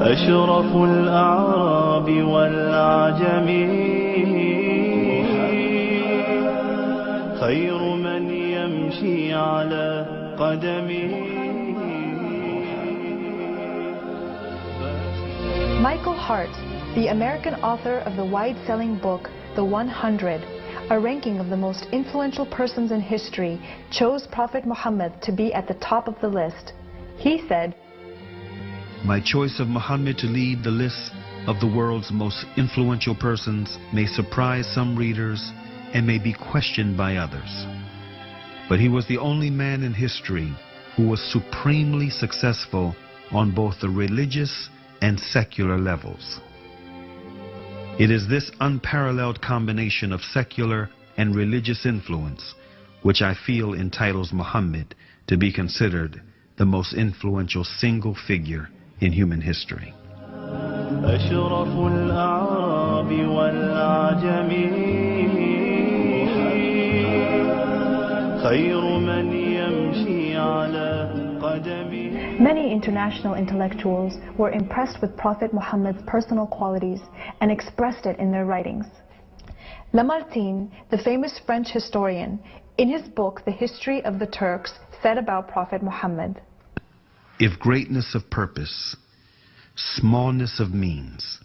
أشرف الأعراب والعجم خير من يمشي على قدمه. Michael Hart, the American author of the wide-selling book The 100, a ranking of the most influential persons in history, chose Prophet Muhammad to be at the top of the list. He said, "My choice of Muhammad to lead the list of the world's most influential persons may surprise some readers and may be questioned by others. But he was the only man in history who was supremely successful on both the religious and secular levels. It is this unparalleled combination of secular and religious influence which I feel entitles Muhammad to be considered the most influential single figure in human history." أشرف الأعراب والعجم خير من يمشي على قدمه. Many international intellectuals were impressed with Prophet Muhammad's personal qualities and expressed it in their writings. Lamartine, the famous French historian, in his book The History of the Turks, said about Prophet Muhammad, "If greatness of purpose, smallness of means,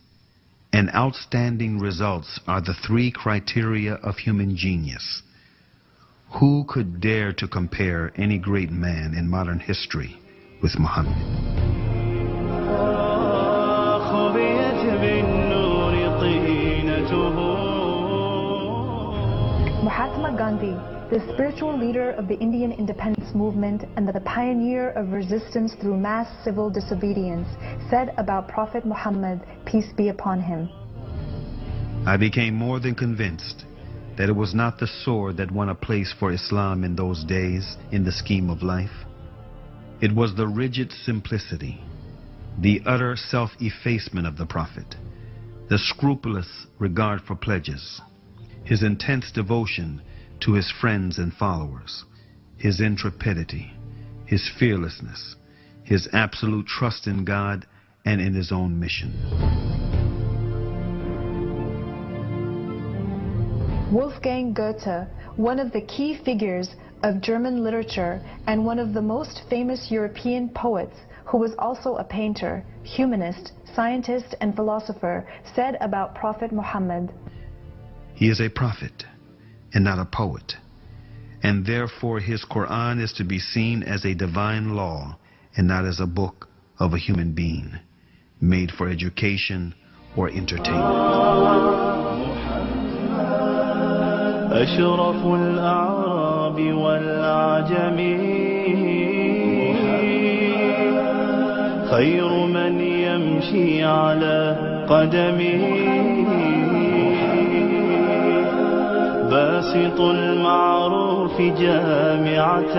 and outstanding results are the three criteria of human genius, who could dare to compare any great man in modern history with Muhammad?" Mahatma Gandhi, the spiritual leader of the Indian independence movement and the pioneer of resistance through mass civil disobedience, said about Prophet Muhammad, peace be upon him, "I became more than convinced that it was not the sword that won a place for Islam in those days in the scheme of life. It was the rigid simplicity, the utter self-effacement of the Prophet, the scrupulous regard for pledges, his intense devotion to his friends and followers, his intrepidity, his fearlessness, his absolute trust in God and in his own mission." Wolfgang Goethe, one of the key figures of German literature and one of the most famous European poets, who was also a painter, humanist, scientist, and philosopher, said about Prophet Muhammad, "He is a prophet and not a poet, and therefore his Quran is to be seen as a divine law and not as a book of a human being, made for education or entertainment." أشرف الأعراب والعجم خير من يمشي على قدمه باسط المعروف جامعة